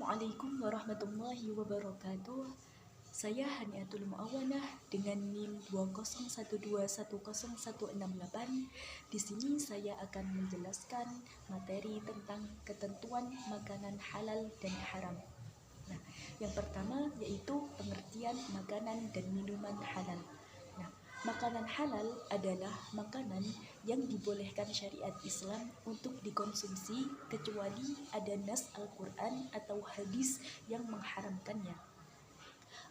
Assalamualaikum warahmatullahi wabarakatuh. Saya Haniatul Muawanah dengan NIM 201210168. Di sini saya akan menjelaskan materi tentang ketentuan makanan halal dan haram. Nah, yang pertama yaitu pengertian makanan dan minuman halal. Nah, makanan halal adalah makanan yang dibolehkan syariat Islam untuk dikonsumsi kecuali ada nas Al-Quran atau hadis yang mengharamkannya.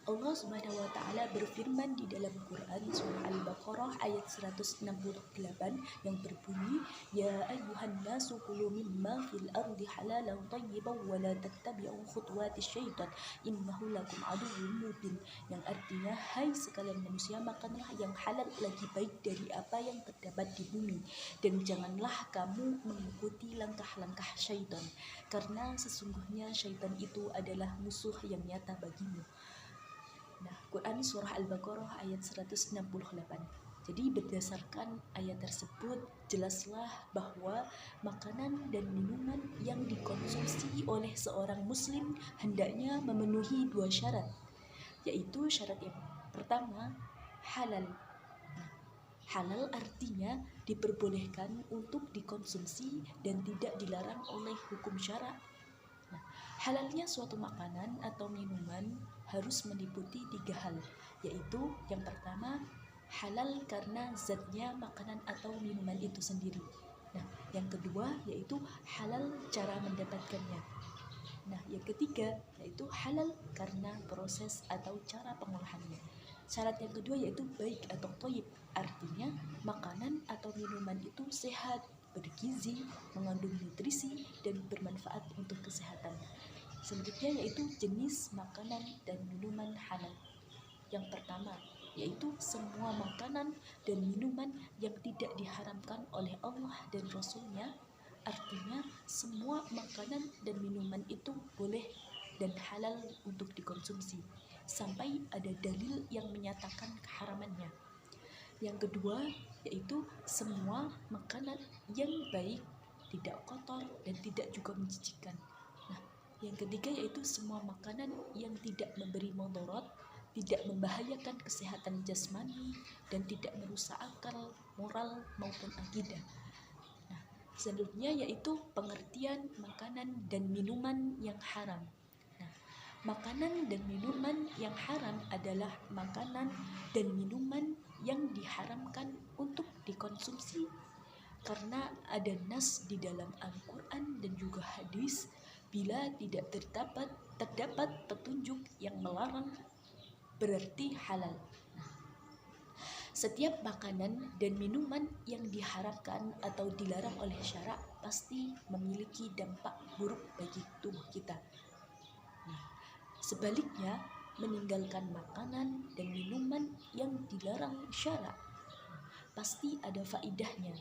Allah Subhanahu wa taala berfirman di dalam Quran surah Al-Baqarah ayat 168 yang berbunyi, ya ayyuhan nasu kulu mimma fil ardi halalan thayyiban wa la tattabi'u khutuwatis syaitan innahu lakum aduwwun mubin, yang artinya hai sekalian manusia, makanlah yang halal lagi baik dari apa yang terdapat di bumi, dan janganlah kamu mengikuti langkah-langkah syaitan karena sesungguhnya syaitan itu adalah musuh yang nyata bagimu. Nah, Quran surah Al-Baqarah ayat 168. Jadi berdasarkan ayat tersebut jelaslah bahwa makanan dan minuman yang dikonsumsi oleh seorang muslim hendaknya memenuhi dua syarat, yaitu syarat yang pertama halal. Nah, halal artinya diperbolehkan untuk dikonsumsi dan tidak dilarang oleh hukum syara. Nah, halalnya suatu makanan atau minuman harus meliputi tiga hal, yaitu yang pertama halal karena zatnya makanan atau minuman itu sendiri. Nah, yang kedua yaitu halal cara mendapatkannya. Nah, yang ketiga yaitu halal karena proses atau cara pengolahannya. Syarat yang kedua yaitu baik atau thayyib, artinya makanan atau minuman itu sehat, bergizi, mengandung nutrisi, dan bermanfaat untuk kesehatan. Selanjutnya yaitu jenis makanan dan minuman halal. Yang pertama yaitu semua makanan dan minuman yang tidak diharamkan oleh Allah dan Rasulnya, artinya semua makanan dan minuman itu boleh dan halal untuk dikonsumsi sampai ada dalil yang menyatakan keharamannya. Yang kedua yaitu semua makanan yang baik, tidak kotor dan tidak juga menjijikkan. Nah, yang ketiga yaitu semua makanan yang tidak memberi mudarat, tidak membahayakan kesehatan jasmani dan tidak merusak akal, moral maupun akidah. Nah, selanjutnya yaitu pengertian makanan dan minuman yang haram. Nah, makanan dan minuman yang haram adalah makanan dan minuman yang diharamkan untuk dikonsumsi karena ada nas di dalam Al-Quran dan juga hadis bila tidak terdapat petunjuk yang melarang berarti halal. Setiap makanan dan minuman yang diharamkan atau dilarang oleh syara pasti memiliki dampak buruk bagi tubuh kita. Nah, sebaliknya meninggalkan makanan dan minuman yang dilarang syara pasti ada faidahnya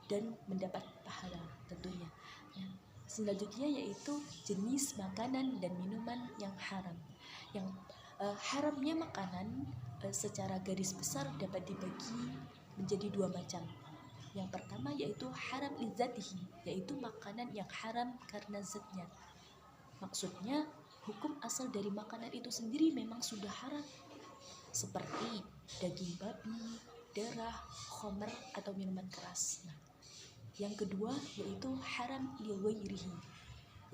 dan mendapat pahala tentunya. Nah, selanjutnya yaitu jenis makanan dan minuman yang haram. Yang haramnya makanan secara garis besar dapat dibagi menjadi dua macam. Yang pertama yaitu haram lidzatihi, yaitu makanan yang haram karena zatnya. Maksudnya hukum asal dari makanan itu sendiri memang sudah haram, seperti daging babi, darah, khamr atau minuman keras. Nah, yang kedua yaitu haram liwairihi,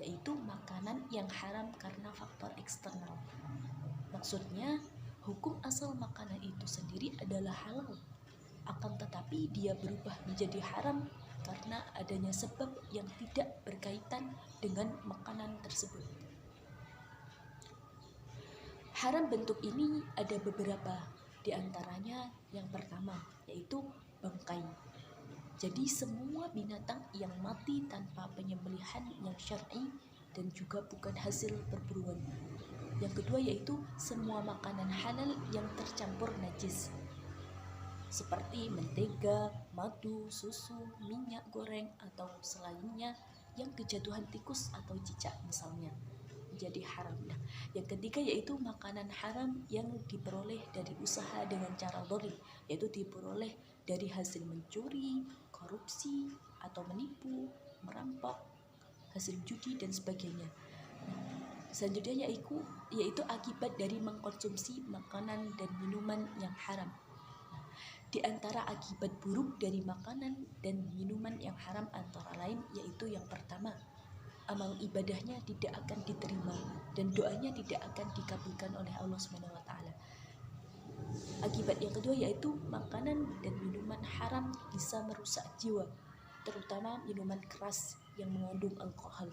yaitu makanan yang haram karena faktor eksternal. Maksudnya hukum asal makanan itu sendiri adalah halal, akan tetapi dia berubah menjadi haram karena adanya sebab yang tidak berkaitan dengan makanan tersebut. Haram bentuk ini ada beberapa, di antaranya yang pertama yaitu bangkai. Jadi semua binatang yang mati tanpa penyembelihan yang syar'i dan juga bukan hasil perburuan. Yang kedua yaitu semua makanan halal yang tercampur najis, seperti mentega, madu, susu, minyak goreng atau selainnya yang kejatuhan tikus atau cicak misalnya, menjadi haram. Nah, yang ketiga yaitu makanan haram yang diperoleh dari usaha dengan cara dhalim, yaitu diperoleh dari hasil mencuri, korupsi atau menipu, merampok, hasil judi dan sebagainya. Nah, Selanjutnya yaitu akibat dari mengkonsumsi makanan dan minuman yang haram. Di antara akibat buruk dari makanan dan minuman yang haram antara lain yaitu yang pertama, amal ibadahnya tidak akan diterima dan doanya tidak akan dikabulkan oleh Allah Subhanahu wa taala. Akibat yang kedua yaitu makanan dan minuman haram bisa merusak jiwa, terutama minuman keras yang mengandung alkohol.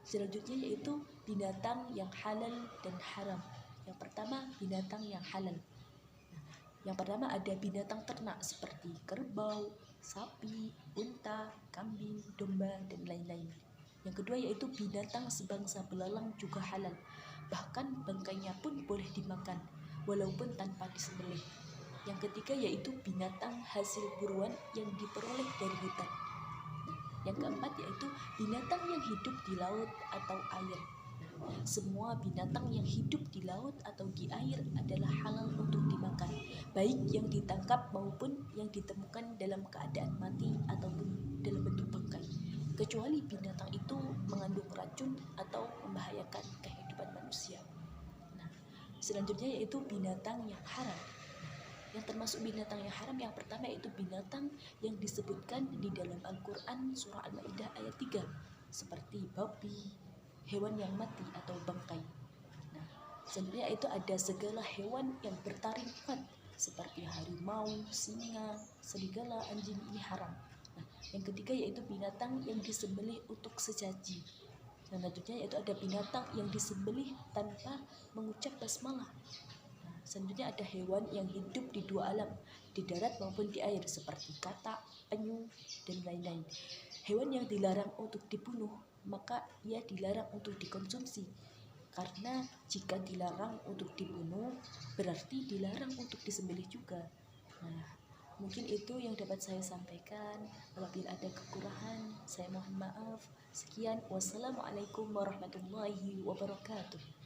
Selanjutnya yaitu binatang yang halal dan haram. Yang pertama, binatang yang halal. Yang pertama ada binatang ternak seperti kerbau, sapi, unta, kambing, domba, dan lain-lain. Yang kedua yaitu binatang sebangsa belalang juga halal. Bahkan bangkainya pun boleh dimakan, walaupun tanpa disembelih. Yang ketiga yaitu binatang hasil buruan yang diperoleh dari hutan. Yang keempat yaitu binatang yang hidup di laut atau air. Semua binatang yang hidup di laut atau di air adalah halal untuk dimakan, baik yang ditangkap maupun yang ditemukan dalam keadaan mati ataupun dalam bentuk bangkai, kecuali binatang itu mengandung racun atau membahayakan kehidupan manusia. Nah, selanjutnya yaitu binatang yang haram. Yang termasuk binatang yang haram yang pertama yaitu binatang yang disebutkan di dalam Al-Quran surah Al-Ma'idah ayat 3 seperti babi, hewan yang mati atau bangkai. Nah, sebenarnya itu ada segala hewan yang bertaring kuat seperti harimau, singa, serigala, anjing, ini haram. Nah, yang ketiga yaitu binatang yang disembelih untuk sesaji. Selanjutnya yaitu ada binatang yang disembelih tanpa mengucap basmalah. Selanjutnya ada hewan yang hidup di dua alam, di darat maupun di air, seperti katak, penyu, dan lain-lain. Hewan yang dilarang untuk dibunuh, maka ia dilarang untuk dikonsumsi. Karena jika dilarang untuk dibunuh, berarti dilarang untuk disembelih juga. Nah, mungkin itu yang dapat saya sampaikan. Apabila ada kekurangan, saya mohon maaf. Sekian, wassalamualaikum warahmatullahi wabarakatuh.